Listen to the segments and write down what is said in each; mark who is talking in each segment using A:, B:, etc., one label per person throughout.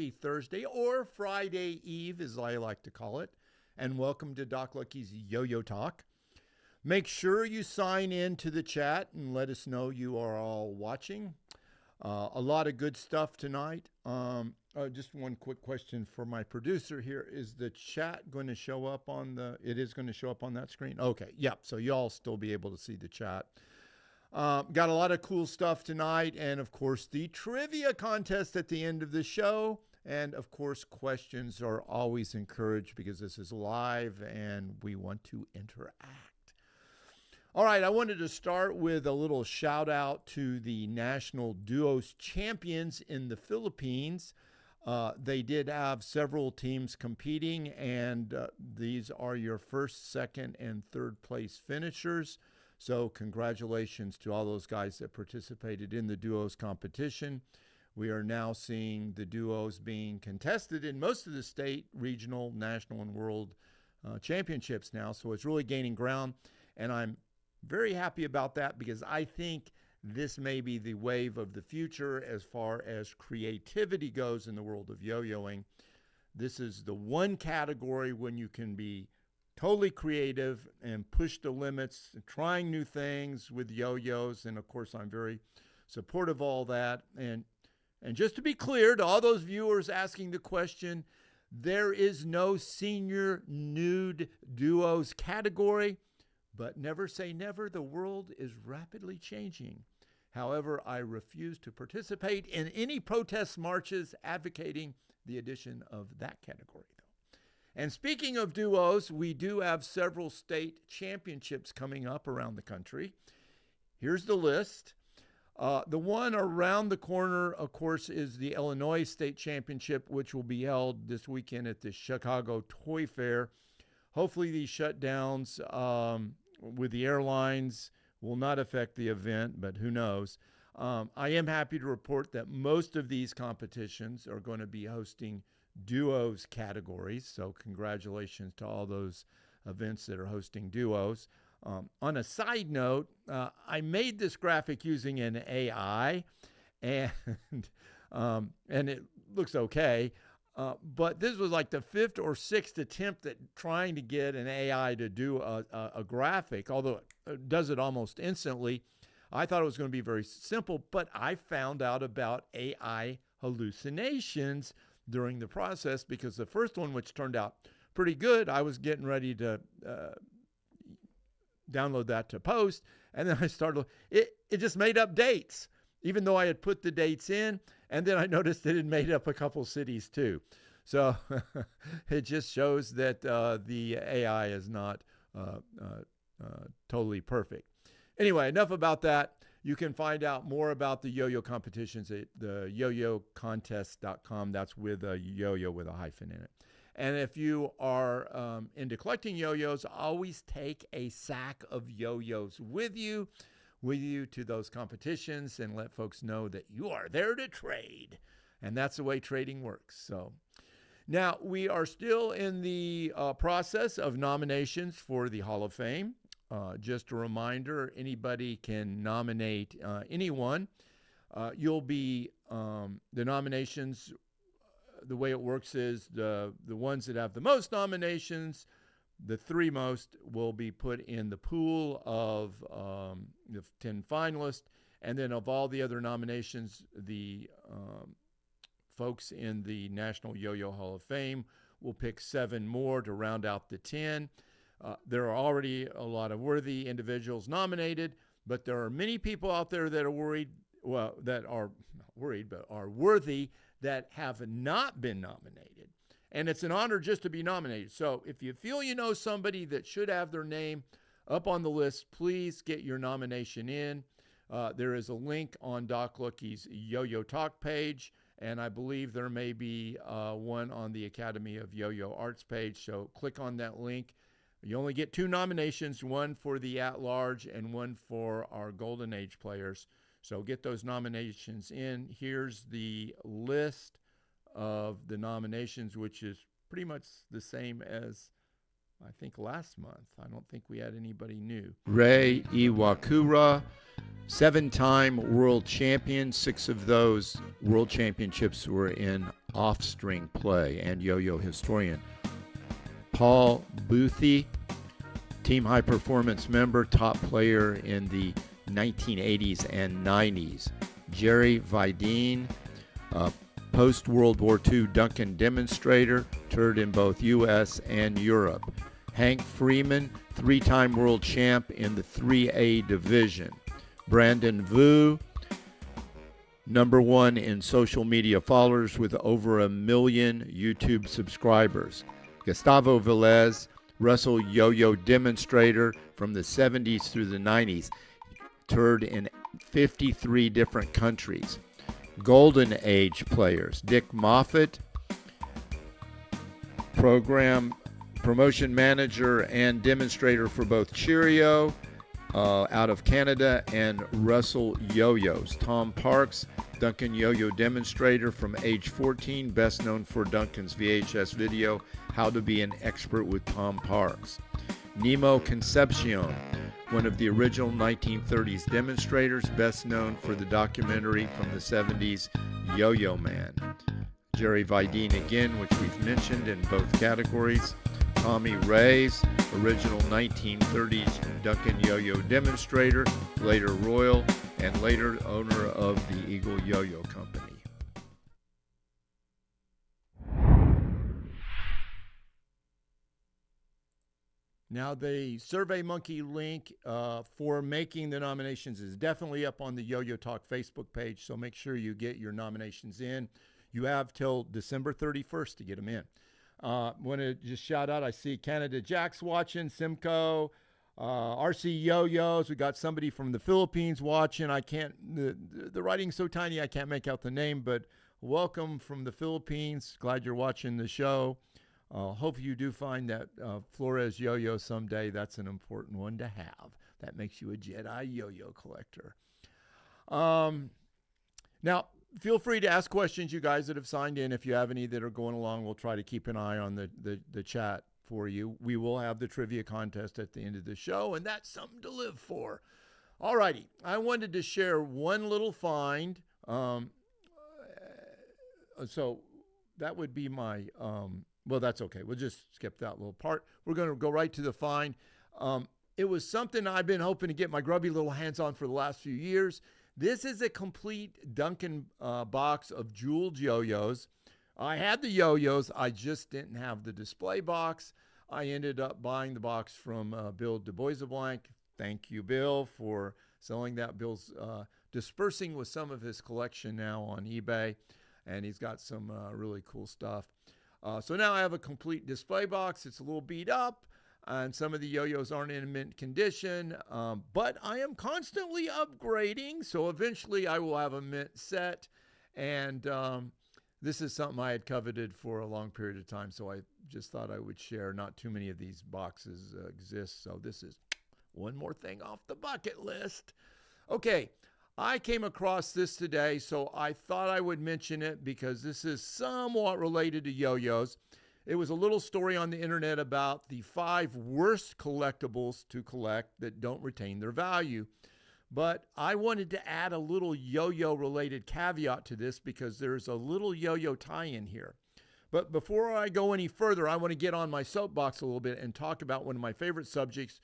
A: happy Thursday, or Friday Eve, as I like to call it, and welcome to Doc Lucky's Yo-Yo Talk. Make sure you sign in to the chat and let us know you are all watching. A lot of good stuff tonight. Just one quick question for my producer here. Is the chat going to show up on it is going to show up on that screen? Okay, yeah, so y'all still be able to see the chat. Got a lot of cool stuff tonight, and of course the trivia contest at the end of the show. And of course, questions are always encouraged because this is live and we want to interact. All right, I wanted to start with a little shout out to the National Duos champions in the Philippines. They did have several teams competing, and these are your first, second, and third place finishers. So congratulations to all those guys that participated in the duos competition. We are now seeing the duos being contested in most of the state, regional, national, and world championships now. So it's really gaining ground, and I'm very happy about that because I think this may be the wave of the future as far as creativity goes in the world of yo-yoing. This is the one category when you can be totally creative and push the limits, trying new things with yo-yos. And of course, I'm very supportive of all that. And just to be clear to all those viewers asking the question, there is no senior nude duos category. But never say never, the world is rapidly changing. However, I refuse to participate in any protest marches advocating the addition of that category, though. And speaking of duos, we do have several state championships coming up around the country. Here's the list. The one around the corner, of course, is the Illinois State Championship, which will be held this weekend at the Chicago Toy Fair. Hopefully these shutdowns with the airlines will not affect the event, but who knows. I am happy to report that most of these competitions are going to be hosting duos categories, so congratulations to all those events that are hosting duos. On a side note, I made this graphic using an AI, and it looks okay. But this was like the fifth or sixth attempt at trying to get an AI to do a graphic, although it does it almost instantly. I thought it was going to be very simple, but I found out about AI hallucinations during the process because the first one, which turned out pretty good, I was getting ready to download that to post, and then I started, it just made up dates, even though I had put the dates in. And then I noticed that it made up a couple cities too. So it just shows that the AI is not totally perfect. Anyway, enough about that. You can find out more about the yo-yo competitions at the yo-yo-contest.com. That's with a yo-yo with a hyphen in it. And if you are into collecting yo-yos, always take a sack of yo-yos with you to those competitions and let folks know that you are there to trade. And that's the way trading works. So now we are still in the process of nominations for the Hall of Fame. Just a reminder, anybody can nominate anyone. You'll be, the nominations, the way it works is the ones that have the most nominations, the three most will be put in the pool of the 10 finalists. And then of all the other nominations, the folks in the National Yo-Yo Hall of Fame will pick 7 more to round out the 10. There are already a lot of worthy individuals nominated, but there are many people out there that are worried, well, that are not worried, but are worthy that have not been nominated. And it's an honor just to be nominated. So if you feel you know somebody that should have their name up on the list, please get your nomination in. There is a link on Doc Lucky's Yo-Yo Talk page, and I believe there may be one on the Academy of Yo-Yo Arts page. So click on that link. You only get 2 nominations, one for the at-large and one for our Golden Age players. So get those nominations in. Here's the list of the nominations, which is pretty much the same as I think last month. I don't think we had anybody new. Ray Iwakura, 7-time world champion. 6 of those world championships were in off-string play and yo-yo historian. Paul Boothie, Team High Performance member, top player in the 1980s and 90s. Jerry Vidine, post-World War II Duncan demonstrator, toured in both U.S. and Europe. Hank Freeman, three-time world champ in the 3A division. Brandon Vu, #1 in social media followers with over 1 million YouTube subscribers. Gustavo Velez, Russell yo-yo demonstrator from the 70s through the 90s, toured in 53 different countries. Golden Age players, Dick Moffat, promotion manager and demonstrator for both Cheerio out of Canada and Russell Yo-Yos. Tom Parks, Duncan yo-yo demonstrator from age 14, best known for Duncan's VHS video, How to Be an Expert with Tom Parks. Nemo Concepcion, one of the original 1930s demonstrators, best known for the documentary from the 70s, Yo-Yo Man. Jerry Vidine again, which we've mentioned in both categories. Tommy Reyes, original 1930s Duncan yo-yo demonstrator, later Royal, and later owner of the Eagle Yo-Yo Company. Now, the SurveyMonkey link for making the nominations is definitely up on the Yo-Yo Talk Facebook page, so make sure you get your nominations in. You have till December 31st to get them in. Want to just shout out, I see Canada Jack's watching, Simcoe, RC Yo-Yos. We got somebody from the Philippines watching. I can't, the writing's so tiny I can't make out the name, but welcome from the Philippines. Glad you're watching the show. Hope you do find that Flores yo-yo someday. That's an important one to have. That makes you a Jedi yo-yo collector. Now, feel free to ask questions, you guys that have signed in. If you have any that are going along, we'll try to keep an eye on the chat for you. We will have the trivia contest at the end of the show, and that's something to live for. All righty. I wanted to share one little find. So that would be my... well, that's okay. We'll just skip that little part. We're going to go right to the find. It was something I've been hoping to get my grubby little hands on for the last few years. This is a complete Duncan box of jeweled yo-yos. I had the yo-yos. I just didn't have the display box. I ended up buying the box from Bill Du Bois-Blanc. Thank you, Bill, for selling that. Bill's dispersing with some of his collection now on eBay, and he's got some really cool stuff. So now I have a complete display box. It's a little beat up, and some of the yo-yos aren't in mint condition, but I am constantly upgrading, so eventually I will have a mint set, and this is something I had coveted for a long period of time, so I just thought I would share. Not too many of these boxes exist, so this is one more thing off the bucket list. Okay. I came across this today, so I thought I would mention it because this is somewhat related to yo-yos. It was a little story on the internet about the 5 worst collectibles to collect that don't retain their value. But I wanted to add a little yo-yo related caveat to this because there's a little yo-yo tie-in here. But before I go any further, I want to get on my soapbox a little bit and talk about one of my favorite subjects,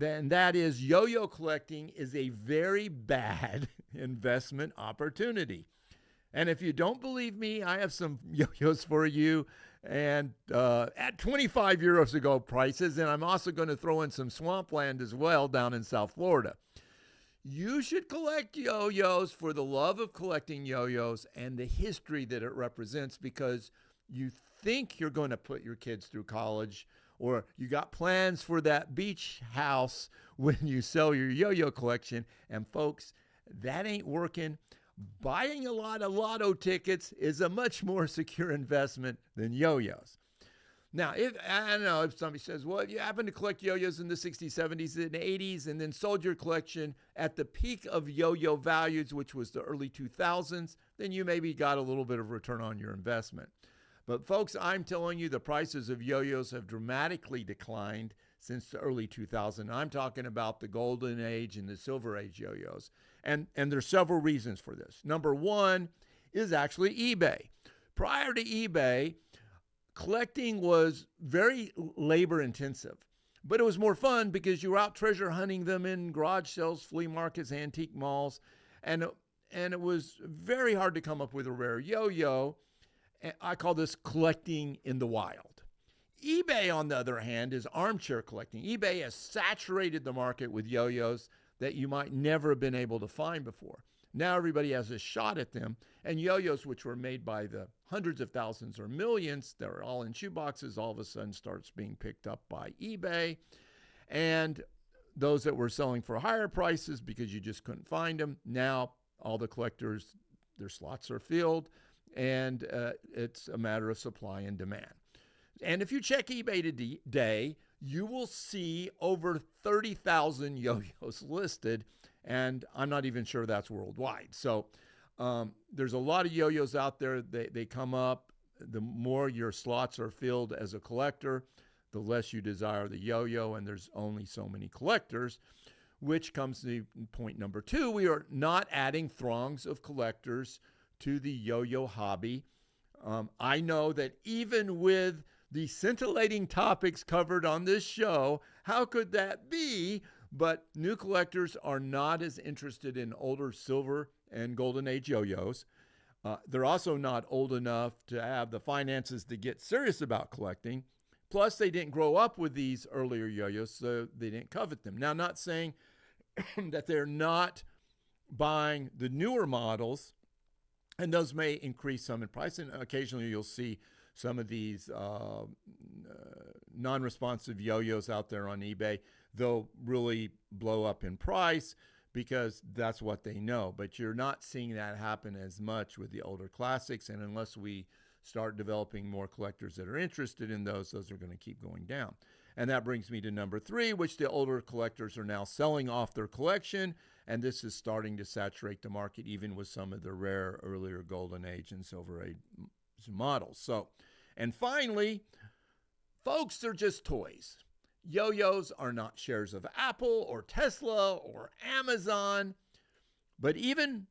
A: and that is yo-yo collecting is a very bad investment opportunity. And if you don't believe me, I have some yo-yos for you, and at 25 euros to go prices, and I'm also going to throw in some swampland as well down in South Florida. You should collect yo-yos for the love of collecting yo-yos and the history that it represents, because you think you're going to put your kids through college, or you got plans for that beach house when you sell your yo-yo collection. And folks, that ain't working. Buying a lot of lotto tickets is a much more secure investment than yo-yos. Now, I don't know if somebody says, well, if you happen to collect yo-yos in the 60s, 70s, and 80s, and then sold your collection at the peak of yo-yo values, which was the early 2000s, then you maybe got a little bit of return on your investment. But folks, I'm telling you, the prices of yo-yos have dramatically declined since the early 2000s. I'm talking about the golden age and the silver age yo-yos. And there's several reasons for this. Number one is actually eBay. Prior to eBay, collecting was very labor intensive, but it was more fun because you were out treasure hunting them in garage sales, flea markets, antique malls, and it was very hard to come up with a rare yo-yo. I call this collecting in the wild. eBay, on the other hand, is armchair collecting. eBay has saturated the market with yo-yos that you might never have been able to find before. Now everybody has a shot at them, and yo-yos, which were made by the hundreds of thousands or millions that are all in shoeboxes, all of a sudden starts being picked up by eBay. And those that were selling for higher prices because you just couldn't find them, now all the collectors, their slots are filled, and it's a matter of supply and demand. And if you check eBay today, you will see over 30,000 yo-yos listed, and I'm not even sure that's worldwide. So there's a lot of yo-yos out there. They come up. The more your slots are filled as a collector, the less you desire the yo-yo, and there's only so many collectors, which comes to point number 2. We are not adding throngs of collectors to the yo-yo hobby. I know that even with the scintillating topics covered on this show, how could that be? But new collectors are not as interested in older silver and golden age yo-yos. They're also not old enough to have the finances to get serious about collecting. Plus, they didn't grow up with these earlier yo-yos, so they didn't covet them. Now, not saying that they're not buying the newer models, and those may increase some in price, and occasionally you'll see some of these non-responsive yo-yos out there on eBay. They'll really blow up in price because that's what they know. But you're not seeing that happen as much with the older classics, and unless we start developing more collectors that are interested in those are going to keep going down. And that brings me to number 3, which the older collectors are now selling off their collection, and this is starting to saturate the market even with some of the rare earlier golden age and silver age models. So, and finally, folks, they're just toys. Yo-yos are not shares of Apple or Tesla or Amazon. But even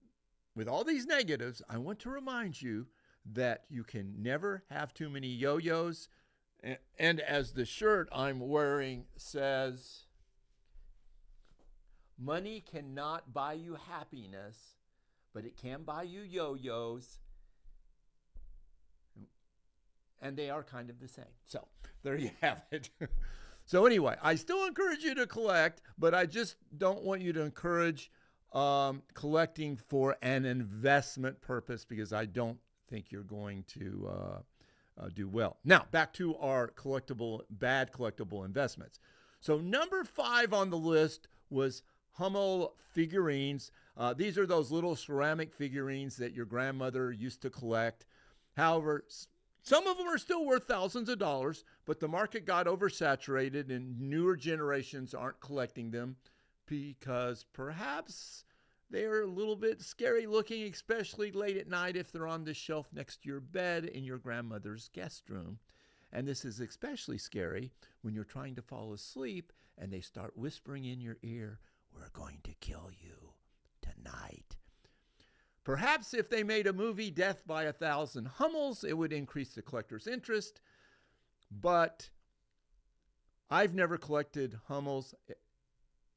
A: with all these negatives, I want to remind you that you can never have too many yo-yos. And as the shirt I'm wearing says, money cannot buy you happiness, but it can buy you yo-yos. And they are kind of the same. So there you have it. So anyway, I still encourage you to collect, but I just don't want you to encourage collecting for an investment purpose, because I don't think you're going to do well. Now, back to our bad collectible investments. So number 5 on the list was Hummel figurines. These are those little ceramic figurines that your grandmother used to collect. However, some of them are still worth thousands of dollars, but the market got oversaturated and newer generations aren't collecting them because perhaps they're a little bit scary looking, especially late at night if they're on the shelf next to your bed in your grandmother's guest room. And this is especially scary when you're trying to fall asleep and they start whispering in your ear, "We're going to kill you tonight." Perhaps if they made a movie, Death by a Thousand Hummels, it would increase the collector's interest. But I've never collected Hummels,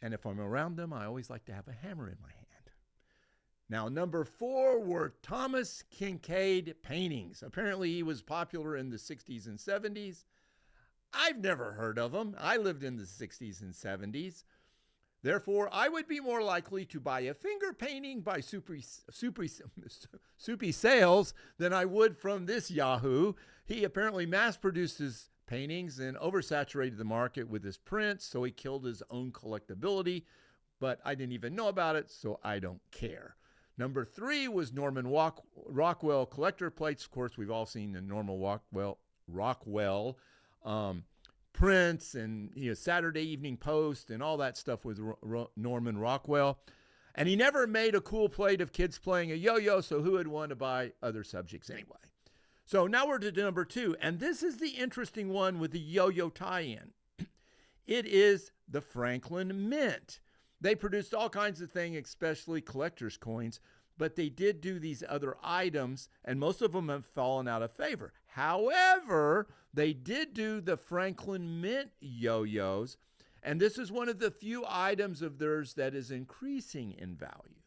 A: and if I'm around them, I always like to have a hammer in my hand. Now, number 4 were Thomas Kincaid paintings. Apparently, he was popular in the 60s and 70s. I've never heard of him. I lived in the 60s and 70s. Therefore, I would be more likely to buy a finger painting by Soupy Sales than I would from this Yahoo. He apparently mass-produced his paintings and oversaturated the market with his prints, so he killed his own collectability. But I didn't even know about it, so I don't care. Number 3 was Norman Rockwell collector plates. Of course, we've all seen the Norman Rockwell prints and Saturday Evening Post and all that stuff with Norman Rockwell. And he never made a cool plate of kids playing a yo-yo, so who would want to buy other subjects anyway? So now we're to number 2, and this is the interesting one with the yo-yo tie-in. It is the Franklin Mint. They produced all kinds of things, especially collector's coins, but they did do these other items, and most of them have fallen out of favor. However, they did do the Franklin Mint yo-yos, and this is one of the few items of theirs that is increasing in value.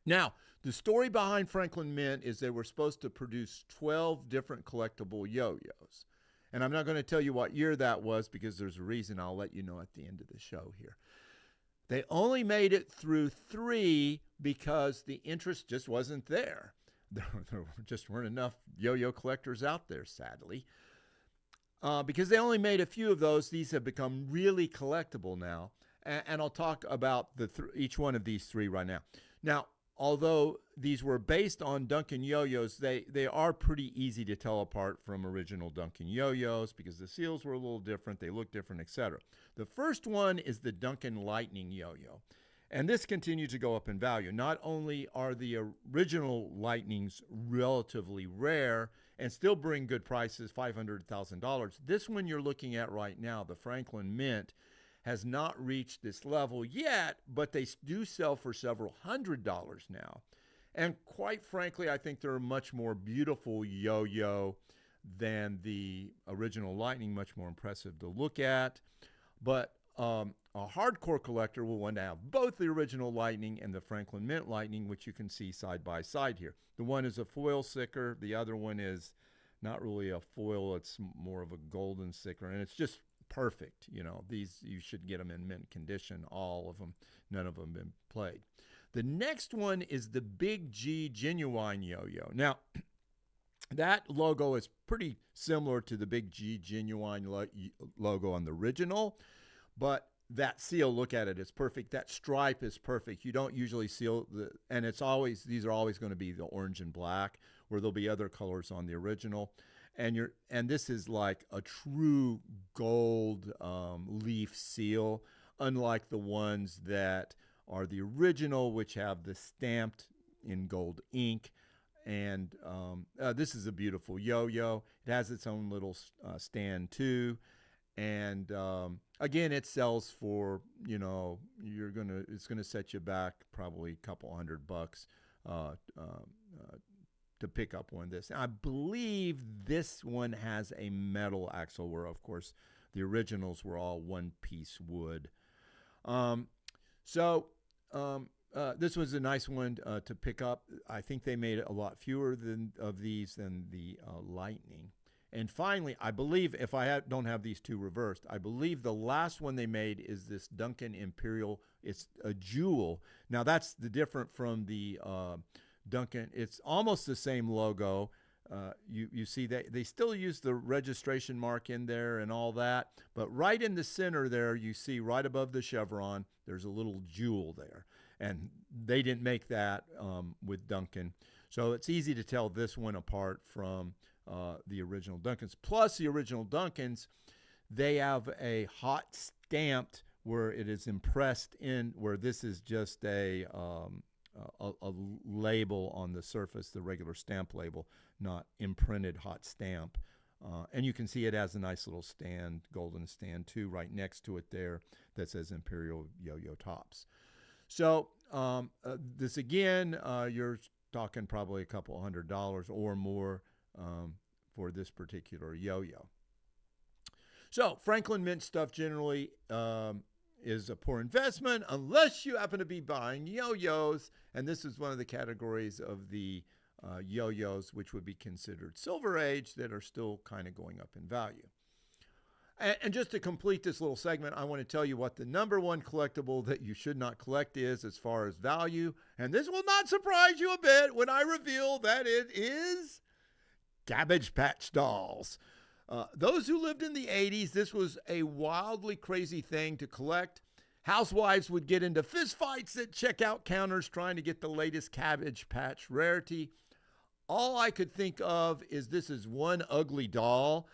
A: Now, the story behind Franklin Mint is they were supposed to produce 12 different collectible yo-yos. And I'm not going to tell you what year that was because there's a reason. I'll let you know at the end of the show here. They only made it through 3 because the interest just wasn't there. There just weren't enough yo-yo collectors out there, sadly. Because they only made a few of those, these have become really collectible now. And I'll talk about each one of these 3 right now. Now, although these were based on Duncan yo-yos, they are pretty easy to tell apart from original Duncan yo-yos because the seals were a little different, they look different, etc. The first one is the Duncan Lightning yo-yo. And this continues to go up in value. Not only are the original Lightnings relatively rare and still bring good prices, $500,000, this one you're looking at right now, the Franklin Mint, has not reached this level yet, but they do sell for several $100s now. And quite frankly, I think they're a much more beautiful yo-yo than the original Lightning, much more impressive to look at. But a hardcore collector will want to have both the original Lightning and the Franklin Mint Lightning, which you can see side by side here. The one is a foil sticker. The other one is not really a foil. It's more of a golden sticker, and it's just perfect. You know, these, you should get them in mint condition, all of them. None of them been played. The next one is the Big G Genuine Yo-Yo. Now, that logo is pretty similar to the Big G Genuine logo on the original, but that seal, look at it, it's perfect. That stripe is perfect. You don't usually seal and it's always, these are always going to be the orange and black, where there'll be other colors on the original. And this is like a true gold leaf seal, unlike the ones that are the original, which have the stamped in gold ink. And this is a beautiful yo-yo. It has its own little stand too. And again, it sells for, you know, it's gonna set you back probably a couple $100 to pick up one of this. I believe this one has a metal axle, where of course the originals were all one-piece wood. This was a nice one to pick up. I think they made a lot fewer of these than the Lightning. And finally, I believe, if I don't have these 2 reversed, I believe the last one they made is this Duncan Imperial. It's a jewel. Now, that's the different from the Duncan. It's almost the same logo. You see that they still use the registration mark in there and all that. But right in the center there, you see right above the chevron, there's a little jewel there. And they didn't make that with Duncan. So it's easy to tell this one apart from the original Duncans. Plus, the original Duncans, they have a hot stamped where it is impressed in, where this is just a label on the surface, the regular stamp label, not imprinted hot stamp. And you can see it has a nice little stand, golden stand too, right next to it there that says Imperial Yo-Yo Tops. So this again, you're talking probably a couple $100 or more for this particular yo-yo. So Franklin Mint stuff generally is a poor investment unless you happen to be buying yo-yos. And this is one of the categories of the yo-yos which would be considered Silver Age that are still kind of going up in value. And just to complete this little segment, I want to tell you what the #1 collectible that you should not collect is as far as value. And this will not surprise you a bit when I reveal that it is Cabbage Patch Dolls. Those who lived in the 80s, this was a wildly crazy thing to collect. Housewives would get into fistfights at checkout counters trying to get the latest Cabbage Patch rarity. All I could think of is this is one ugly doll,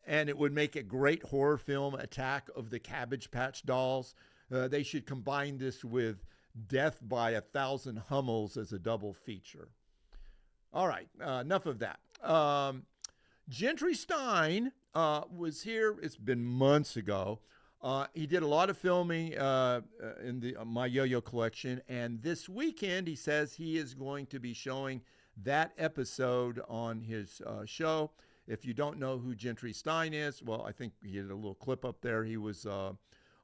A: and it would make a great horror film, Attack of the Cabbage Patch Dolls. They should combine this with Death by 1,000 Hummels as a double feature. All right, enough of that. Gentry Stein was here, it's been months ago, He did a lot of filming in my yo-yo collection, and this weekend he says he is going to be showing that episode on his show. If you don't know who Gentry Stein is, well, I think he had a little clip up there. He was a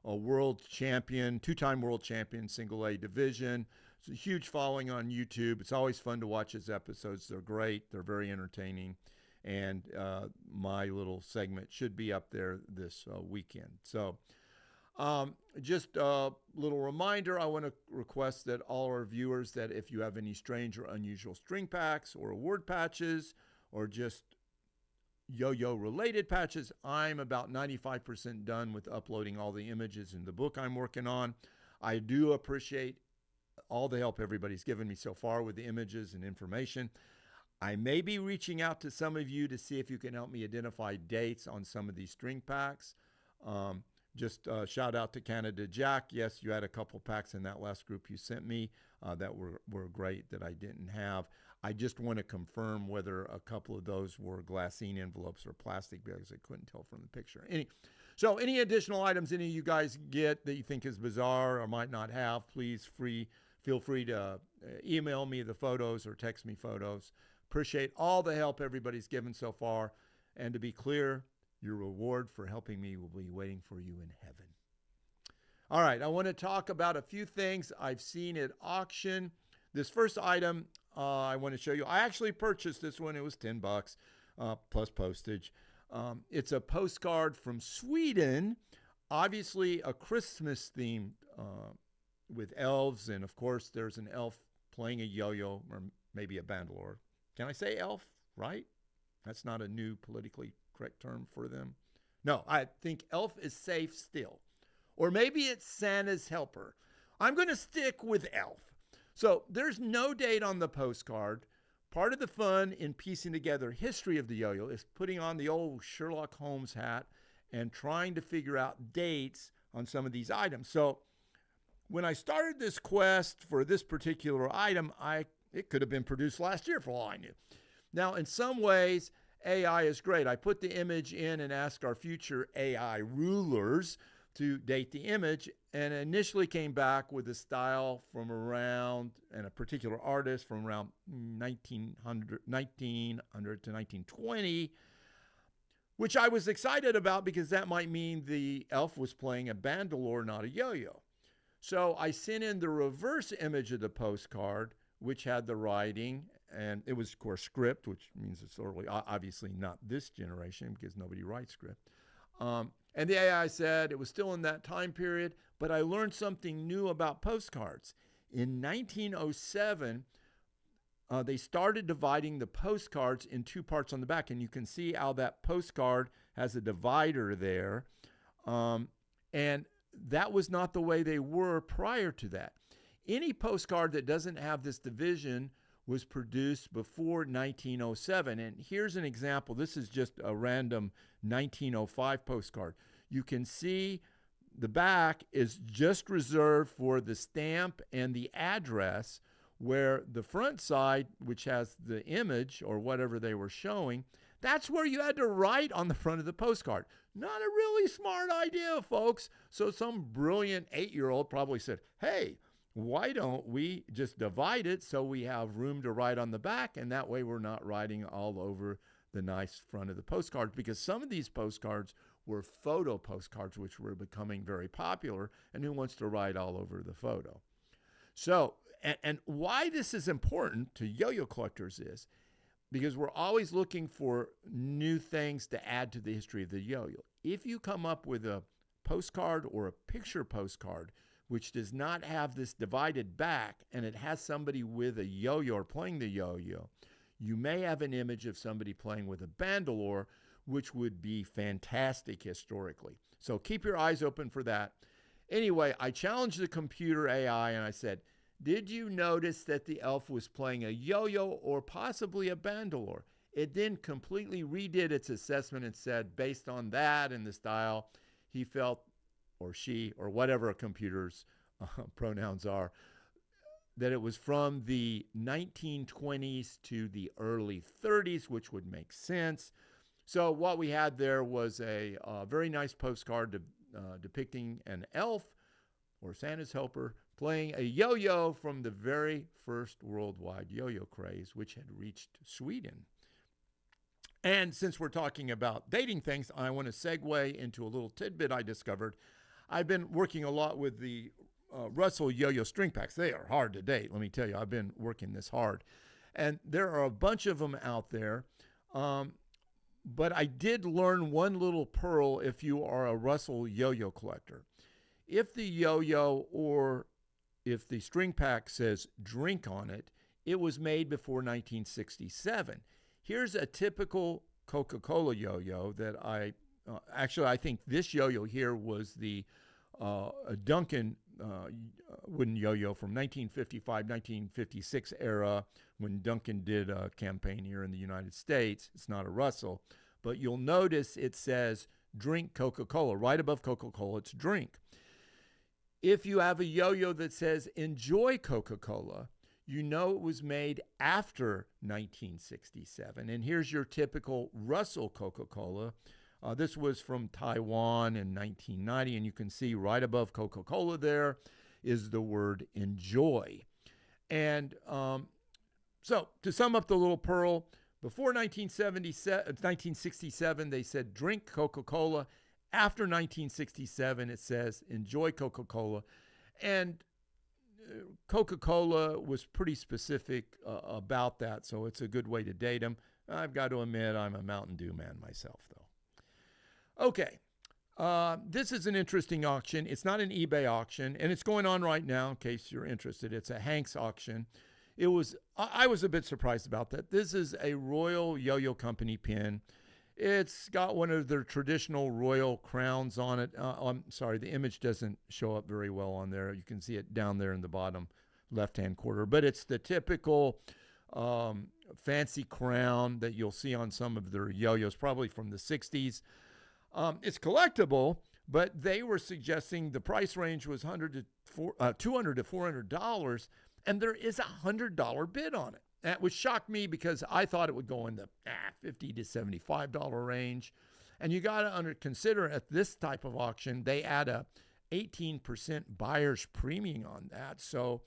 A: world champion, two-time world champion, single A division. It's a huge following on YouTube. It's always fun to watch his episodes. They're great. They're very entertaining. And my little segment should be up there this weekend. So just a little reminder, I want to request that all our viewers that if you have any strange or unusual string packs or award patches or just yo-yo related patches, I'm about 95% done with uploading all the images in the book I'm working on. I do appreciate all the help everybody's given me so far with the images and information. I may be reaching out to some of you to see if you can help me identify dates on some of these string packs. Just shout out to Canada Jack. Yes, you had a couple packs in that last group you sent me that were great that I didn't have. I just want to confirm whether a couple of those were glassine envelopes or plastic because I couldn't tell from the picture. So any additional items any of you guys get that you think is bizarre or might not have, please feel free to email me the photos or text me photos. Appreciate all the help everybody's given so far. And to be clear, your reward for helping me will be waiting for you in heaven. All right, I want to talk about a few things I've seen at auction. This first item I want to show you. I actually purchased this one. It was $10 plus postage. It's a postcard from Sweden, obviously a Christmas theme with elves. And of course, there's an elf playing a yo-yo or maybe a bandalore. Can I say elf, right? That's not a new politically correct term for them. No, I think elf is safe still. Or maybe it's Santa's helper. I'm going to stick with elf. So there's no date on the postcard. Part of the fun in piecing together history of the yo-yo is putting on the old Sherlock Holmes hat and trying to figure out dates on some of these items. So when I started this quest for this particular item, it could have been produced last year for all I knew. Now, in some ways, AI is great. I put the image in and asked our future AI rulers to date the image, and initially came back with a style from around, and a particular artist from around 1900 to 1920, which I was excited about because that might mean the elf was playing a bandalore, not a yo-yo. So I sent in the reverse image of the postcard, which had the writing, and it was, of course, script, which means it's early, obviously not this generation because nobody writes script. And the AI said it was still in that time period, but I learned something new about postcards. In 1907, they started dividing the postcards in two parts on the back, and you can see how that postcard has a divider there. And that was not the way they were prior to that. Any postcard that doesn't have this division was produced before 1907. And here's an example. This is just a random 1905 postcard. You can see the back is just reserved for the stamp and the address, where the front side, which has the image or whatever they were showing, that's where you had to write on the front of the postcard. Not a really smart idea, folks. So some brilliant 8-year-old probably said, hey, why don't we just divide it so we have room to write on the back, and that way we're not writing all over the nice front of the postcards, because some of these postcards were photo postcards, which were becoming very popular, and who wants to write all over the photo? So, and why this is important to yo-yo collectors is because we're always looking for new things to add to the history of the yo-yo. If you come up with a postcard or a picture postcard which does not have this divided back, and it has somebody with a yo-yo or playing the yo-yo, you may have an image of somebody playing with a bandalore, which would be fantastic historically. So keep your eyes open for that. Anyway, I challenged the computer AI and I said, did you notice that the elf was playing a yo-yo or possibly a bandalore? It then completely redid its assessment and said, based on that and the style, he felt, or she, or whatever a computer's pronouns are, that it was from the 1920s to the early 30s, which would make sense. So what we had there was a very nice postcard depicting an elf or Santa's helper playing a yo-yo from the very first worldwide yo-yo craze, which had reached Sweden. And since we're talking about dating things, I want to segue into a little tidbit I discovered. I've been working a lot with the Russell yo-yo string packs. They are hard to date, let me tell you. I've been working this hard. And there are a bunch of them out there. But I did learn one little pearl if you are a Russell yo-yo collector. If the yo-yo or if the string pack says drink on it, it was made before 1967. Here's a typical Coca-Cola yo-yo that I think this yo-yo here was the Duncan wooden yo-yo from 1955, 1956 era when Duncan did a campaign here in the United States. It's not a Russell, but you'll notice it says drink Coca-Cola. Right above Coca-Cola, it's drink. If you have a yo-yo that says enjoy Coca-Cola, you know it was made after 1967. And here's your typical Russell Coca-Cola. This was from Taiwan in 1990, and you can see right above Coca-Cola there is the word enjoy. And so to sum up the little pearl, before 1967, they said drink Coca-Cola. After 1967, it says enjoy Coca-Cola. And Coca-Cola was pretty specific about that, so it's a good way to date them. I've got to admit, I'm a Mountain Dew man myself, though. Okay, this is an interesting auction. It's not an eBay auction, and it's going on right now in case you're interested. It's a Hanks auction. I was a bit surprised about that. This is a Royal Yo-Yo Company pin. It's got one of their traditional royal crowns on it. I'm sorry, the image doesn't show up very well on there. You can see it down there in the bottom left-hand corner. But it's the typical fancy crown that you'll see on some of their yo-yos, probably from the 60s. It's collectible, but they were suggesting the price range was $200 to $400, and there is a $100 bid on it. That would shock me because I thought it would go in the $50 to $75 range. And you got to consider at this type of auction, they add a 18% buyer's premium on that. So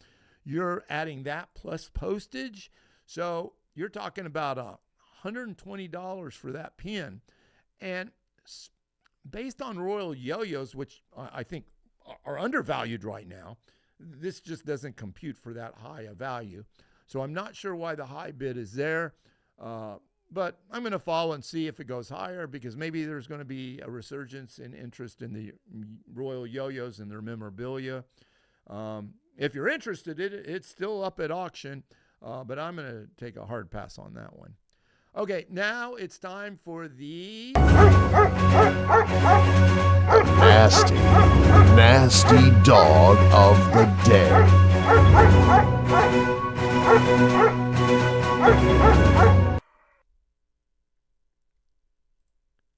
A: you're adding that plus postage. So you're talking about $120 for that pin. And based on Royal Yo-Yos, which I think are undervalued right now, this just doesn't compute for that high a value. So I'm not sure why the high bid is there, but I'm going to follow and see if it goes higher because maybe there's going to be a resurgence in interest in the Royal Yo-Yos and their memorabilia. If you're interested, it's still up at auction, but I'm going to take a hard pass on that one. Okay, now it's time for the
B: nasty dog of the day.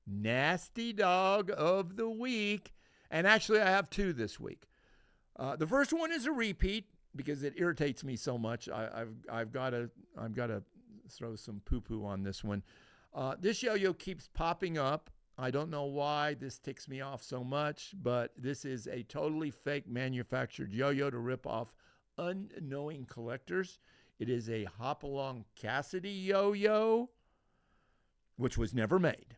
A: Nasty dog of the week. And actually, I have two this week. The first one is a repeat because it irritates me so much. I've got to throw some poo-poo on this one. This yo-yo keeps popping up. I don't know why this ticks me off so much, but this is a totally fake manufactured yo-yo to rip off unknowing collectors. It is a Hopalong Cassidy yo-yo, which was never made.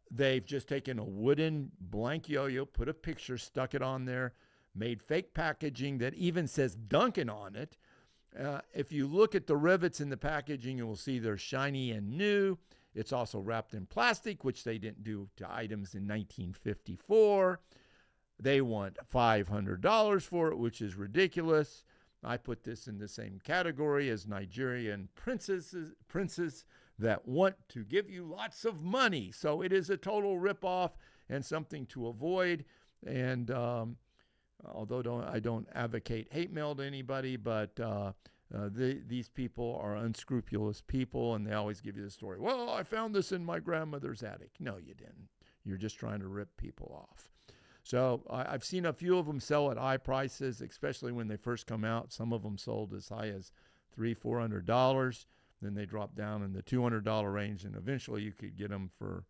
A: They've just taken a wooden blank yo-yo, put a picture, stuck it on there, made fake packaging that even says Duncan on it. If you look at the rivets in the packaging, you will see they're shiny and new. It's also wrapped in plastic, which they didn't do to items in 1954. They want $500 for it, which is ridiculous. I put this in the same category as Nigerian princes that want to give you lots of money. So it is a total ripoff and something to avoid. And although I don't advocate hate mail to anybody, but these people are unscrupulous people, and they always give you the story. Well, I found this in my grandmother's attic. No, you didn't. You're just trying to rip people off. So I've seen a few of them sell at high prices, especially when they first come out. Some of them sold as high as $300-400. Then they drop down in the $200 range, and eventually you could get them for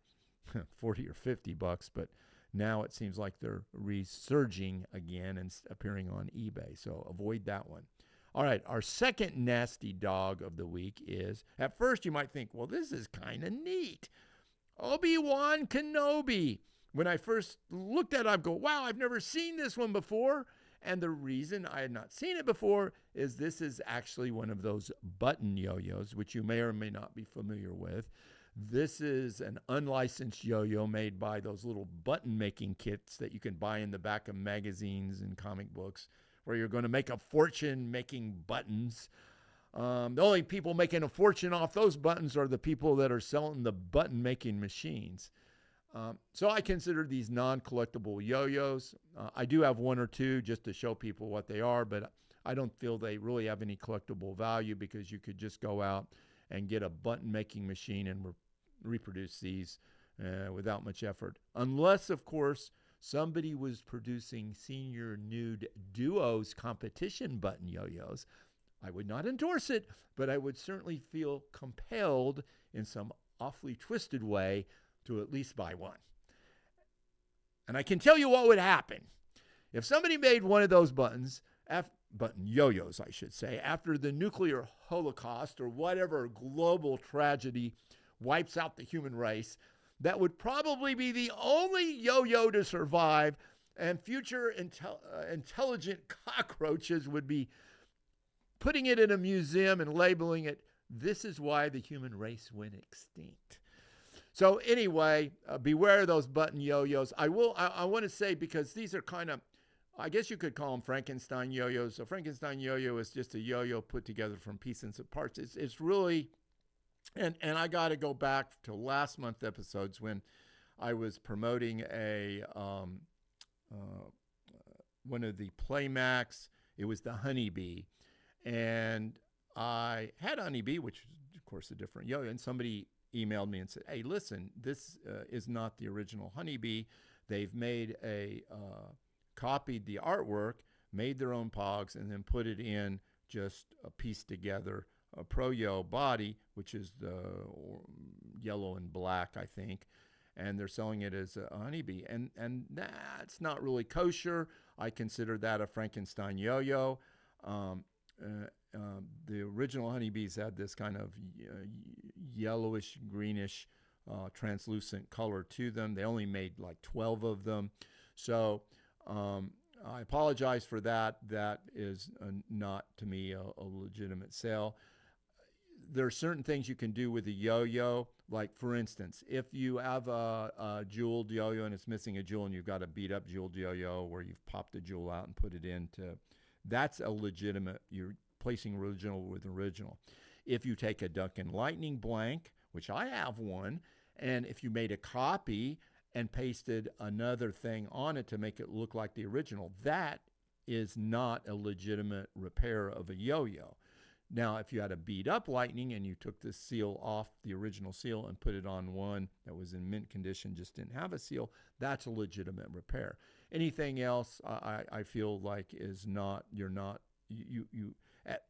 A: $40 or $50. But Now it seems like they're resurging again and appearing on eBay. So avoid that one. All right, our second nasty dog of the week is, at first you might think, well, this is kind of neat. Obi-Wan Kenobi. When I first looked at it, I go, wow, I've never seen this one before. And the reason I had not seen it before is this is actually one of those button yo-yos, which you may or may not be familiar with. This is an unlicensed yo-yo made by those little button-making kits that you can buy in the back of magazines and comic books, where you're going to make a fortune making buttons. The only people making a fortune off those buttons are the people that are selling the button-making machines. So I consider these non-collectible yo-yos. I do have one or two just to show people what they are, but I don't feel they really have any collectible value because you could just go out and get a button-making machine and reproduce these without much effort. Unless, of course, somebody was producing senior nude duos competition button yo-yos. I would not endorse it, but I would certainly feel compelled in some awfully twisted way to at least buy one. And I can tell you what would happen. If somebody made one of those button yo-yos, I should say, after the nuclear holocaust or whatever global tragedy wipes out the human race, that would probably be the only yo-yo to survive, and future intelligent cockroaches would be putting it in a museum and labeling it, "This is why the human race went extinct." So anyway, beware of those button yo-yos. I want to say, because these are kind of, I guess you could call them Frankenstein yo-yos. A Frankenstein yo-yo is just a yo-yo put together from pieces and parts. It's really... And I got to go back to last month's episodes when I was promoting one of the Playmax. It was the Honeybee. And I had Honeybee, which is, of course, a different yo-yo. And somebody emailed me and said, hey, listen, this is not the original Honeybee. They've made copied the artwork, made their own pogs, and then put it in just a piece together a Pro-Yo body, which is the yellow and black, I think, and they're selling it as a Honeybee. And that's not really kosher. I consider that a Frankenstein yo-yo. The original Honeybees had this kind of yellowish, greenish, translucent color to them. They only made like 12 of them. So I apologize for that. That is not, to me, a legitimate sale. There are certain things you can do with a yo-yo. Like, for instance, if you have a jeweled yo-yo and it's missing a jewel and you've got a beat-up jeweled yo-yo where you've popped the jewel out and put it into, that's a legitimate, you're placing original with original. If you take a Duncan Lightning blank, which I have one, and if you made a copy and pasted another thing on it to make it look like the original, that is not a legitimate repair of a yo-yo. Now, if you had a beat-up Lightning and you took the seal off the original seal and put it on one that was in mint condition, just didn't have a seal, that's a legitimate repair. Anything else, I feel like is not, you're not,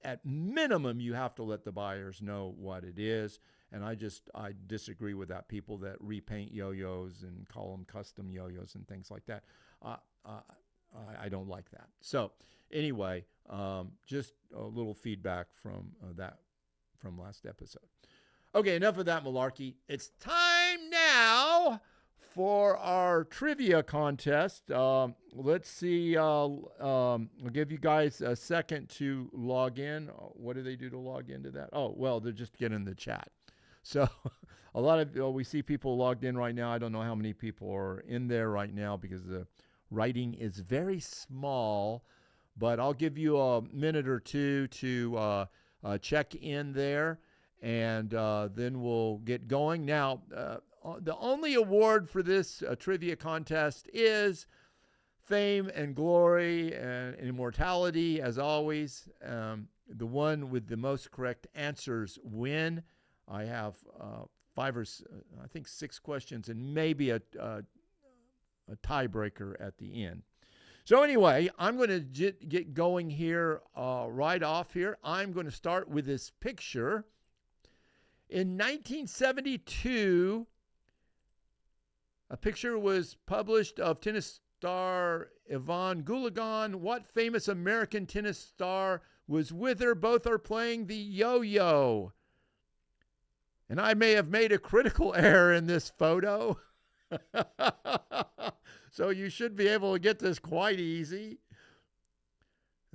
A: at minimum, you have to let the buyers know what it is. And I disagree with that. People that repaint yo-yos and call them custom yo-yos and things like that. I don't like that. So anyway, just a little feedback from last episode. Okay, enough of that malarkey. It's time now for our trivia contest. Let's see. I'll give you guys a second to log in. What do they do to log into that? Oh, well, they're just getting in the chat. So a lot of, we see people logged in right now. I don't know how many people are in there right now because the writing is very small, but I'll give you a minute or two to check in there, and then we'll get going. Now, the only award for this trivia contest is fame and glory and immortality, as always. The one with the most correct answers win. I have 6 questions and maybe a tiebreaker at the end. So anyway, I'm going to get going here right off here. I'm going to start with this picture. In 1972, A picture was published of tennis star Yvonne Goolagong. What famous American tennis star was with her? Both are playing the yo-yo. And I may have made a critical error in this photo. So you should be able to get this quite easy.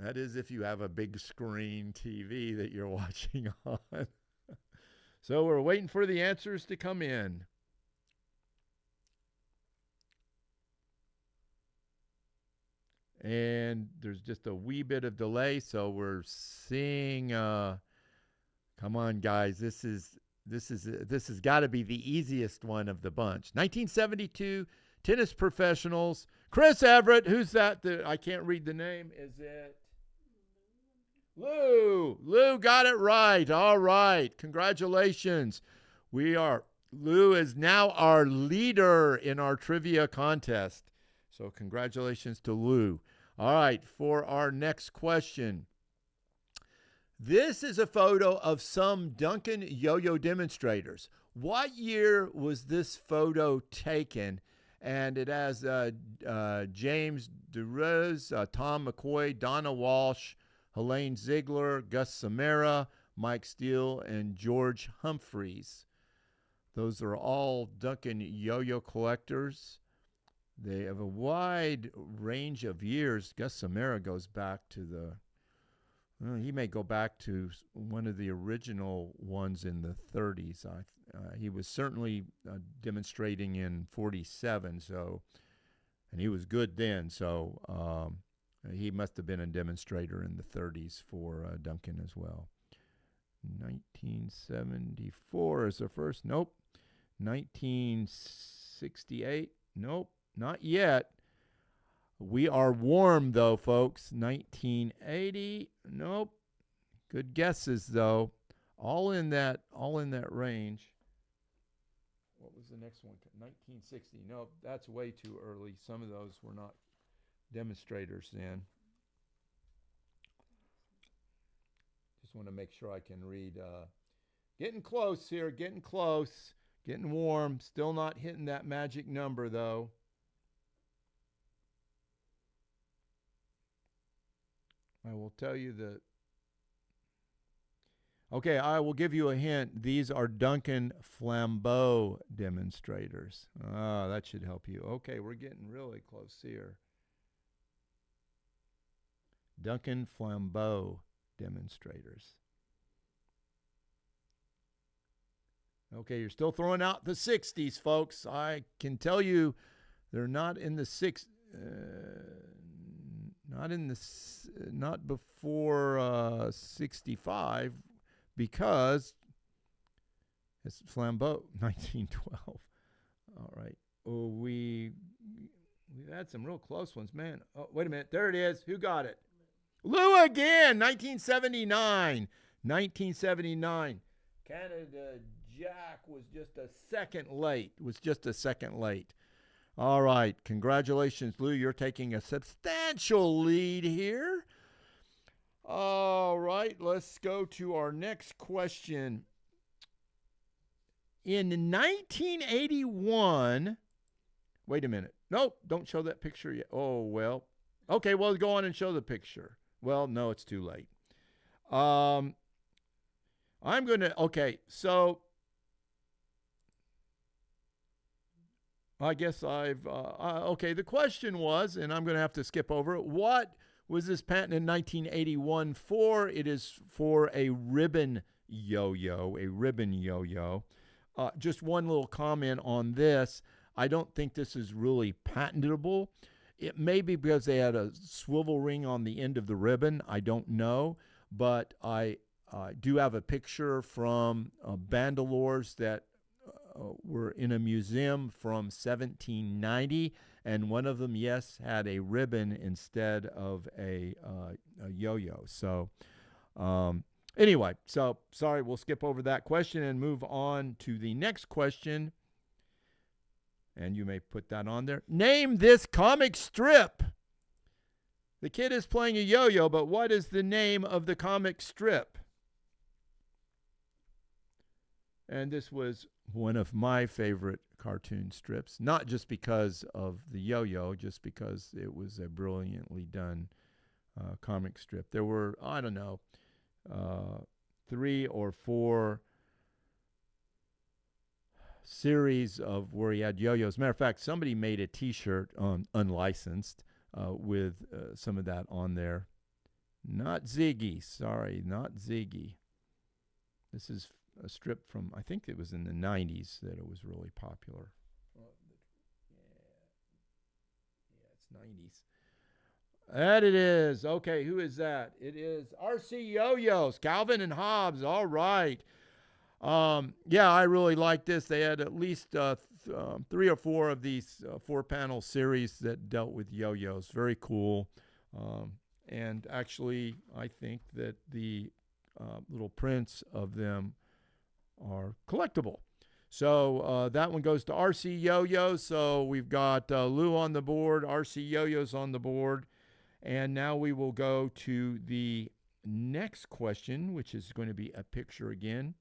A: That is if you have a big screen TV that you're watching on. So we're waiting for the answers to come in. And there's just a wee bit of delay, so we're seeing come on guys, this has got to be the easiest one of the bunch. 1972 tennis professionals. Chris Everett, who's that? I can't read the name. Is it Lou? Lou got it right. All right. Congratulations. Lou is now our leader in our trivia contest. So congratulations to Lou. All right, for our next question. This is a photo of some Duncan yo-yo demonstrators. What year was this photo taken? And it has James DeRose, Tom McCoy, Donna Walsh, Helene Ziegler, Gus Samara, Mike Steele, and George Humphreys. Those are all Duncan yo-yo collectors. They have a wide range of years. Gus Samara goes back to he may go back to one of the original ones in the 30s. He was certainly demonstrating in 47, and he was good then, so he must have been a demonstrator in the 30s for Duncan as well. 1974 is the first. Nope. 1968. Nope. Not yet. We are warm, though, folks. 1980. Nope. Good guesses, though. All in that range. What was the next one? 1960. Nope, that's way too early. Some of those were not demonstrators then. Just want to make sure I can read. Getting close here. Getting close. Getting warm. Still not hitting that magic number, though. I will tell you that. Okay, I will give you a hint. These are Duncan Flambeau demonstrators. That should help you. Okay, we're getting really close here. Duncan Flambeau demonstrators. Okay, you're still throwing out the 60s, folks. I can tell you they're not in the not before 65, because it's Flambeau, 1912. All right. Oh, we've had some real close ones, man. Oh, wait a minute. There it is. Who got it? Lou again, 1979. 1979. Canada Jack was just a second late. All right. Congratulations, Lou. You're taking a substantial lead here. All right. Let's go to our next question. In 1981, wait a minute. Nope, don't show that picture yet. Oh, well. Okay, well, go on and show the picture. Well, no, it's too late. I'm going to, okay, so I guess okay, the question was, and I'm going to have to skip over it, what was this patent in 1981 for? It is for a ribbon yo-yo, just one little comment on this. I don't think this is really patentable. It may be because they had a swivel ring on the end of the ribbon. I don't know, but I do have a picture from bandalores that were in a museum from 1790, and one of them, yes, had a ribbon instead of a yo-yo. So anyway, so sorry, we'll skip over that question and move on to the next question. And you may put that on there. Name this comic strip. The kid is playing a yo-yo, but what is the name of the comic strip? And this was one of my favorite cartoon strips, not just because of the yo-yo, just because it was a brilliantly done comic strip. There were, I don't know, 3 or 4 series of where he had yo-yos. Matter of fact, somebody made a T-shirt unlicensed with some of that on there. Not Ziggy, sorry, not Ziggy. This is a strip from, I think it was in the 90s that it was really popular. Yeah, it's 90s. That it is. Okay, who is that? It is R.C. Yo-Yos, Calvin and Hobbes. All right. Yeah, I really like this. They had at least 3 or 4 of these 4-panel series that dealt with yo-yos. Very cool. And actually, I think that the little prints of them are collectible. So that one goes to RC Yo-Yos. So we've got Lou on the board, RC Yo-Yos on the board. And now we will go to the next question, which is going to be a picture again.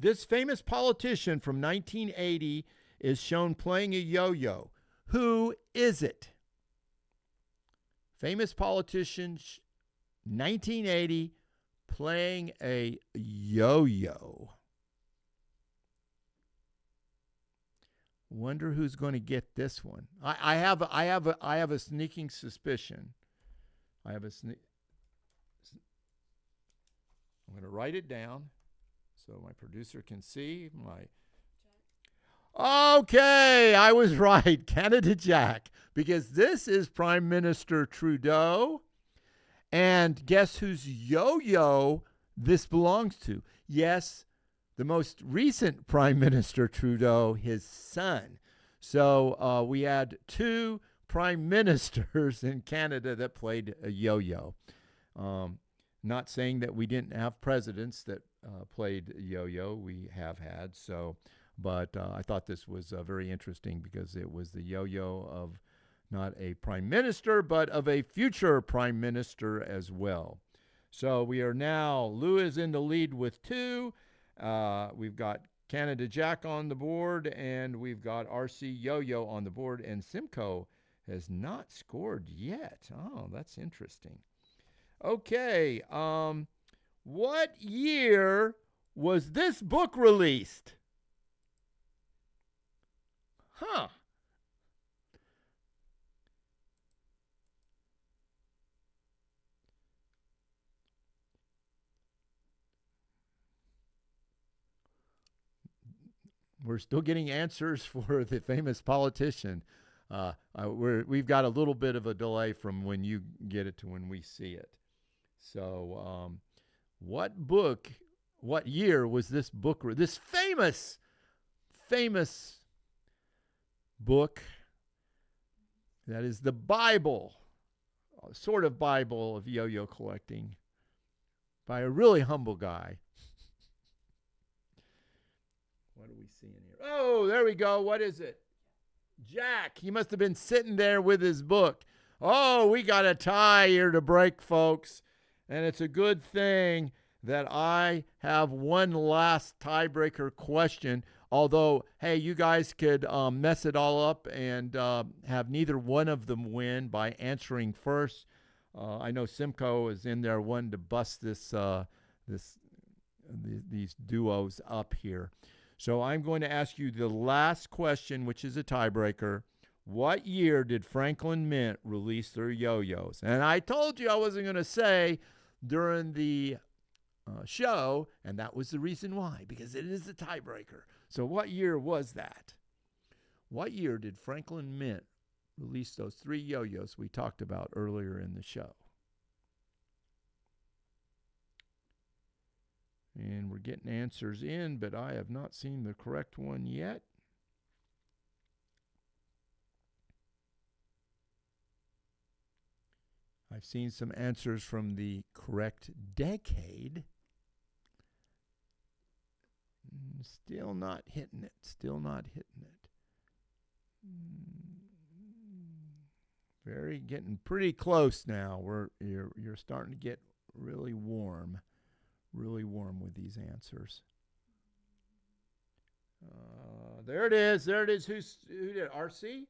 A: This famous politician from 1980 is shown playing a yo-yo. Who is it? Famous politician, 1980, playing a yo-yo. Wonder who's going to get this one. I have a sneaking suspicion. I'm going to write it down so my producer can see my. Okay, I was right. Canada Jack, because this is Prime Minister Trudeau, and guess whose yo-yo this belongs to? Yes, the most recent Prime Minister Trudeau, his son. So we had 2 prime ministers in Canada that played a yo-yo. Not saying that we didn't have presidents that played yo-yo. We have had. But I thought this was very interesting because it was the yo-yo of not a prime minister, but of a future prime minister as well. So we are now, Lou is in the lead with 2. We've got Canada Jack on the board, and we've got RC Yo-Yo on the board, and Simcoe has not scored yet. Oh, that's interesting. Okay, what year was this book released? Huh. We're still getting answers for the famous politician. We've got a little bit of a delay from when you get it to when we see it. So, what year was this book, this famous book that is the Bible, sort of Bible of yo-yo collecting, by a really humble guy? What are we seeing here? Oh, there we go. What is it? Jack. He must have been sitting there with his book. Oh, we got a tie here to break, folks. And it's a good thing that I have one last tiebreaker question. Although, hey, you guys could mess it all up and have neither one of them win by answering first. I know Simcoe is in there wanting to bust these duos up here. So I'm going to ask you the last question, which is a tiebreaker. What year did Franklin Mint release their yo-yos? And I told you I wasn't going to say during the show, and that was the reason why, because it is a tiebreaker. So what year was that? What year did Franklin Mint release those 3 yo-yos we talked about earlier in the show? And we're getting answers in, but I have not seen the correct one yet. I've seen some answers from the correct decade. Still not hitting it. Still not hitting it. Getting pretty close now. You're starting to get really warm with these answers. There it is. There it is. Who did RC?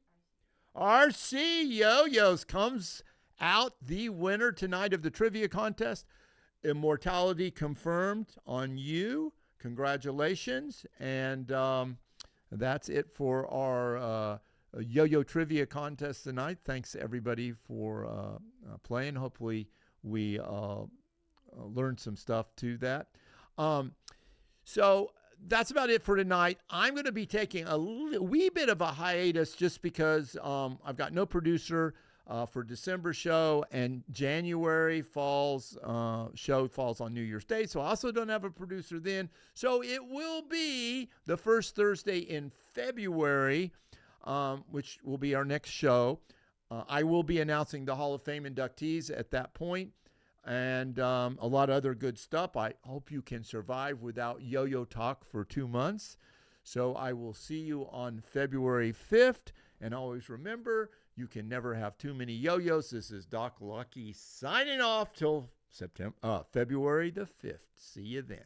A: RC Yo-Yos comes out the winner tonight of the trivia contest. Immortality confirmed on you. Congratulations. And that's it for our yo-yo trivia contest tonight. Thanks everybody for playing. Hopefully we learned some stuff to that. So that's about it for tonight. I'm going to be taking a wee bit of a hiatus just because I've got no producer for December show, and January show falls on New Year's Day, so I also don't have a producer then. So it will be the first Thursday in February, which will be our next show. I will be announcing the Hall of Fame inductees at that point, and a lot of other good stuff. I hope you can survive without yo-yo talk for 2 months. So I will see you on February 5th. And always remember, you can never have too many yo-yos. This is Doc Lucky signing off till February the 5th. See you then.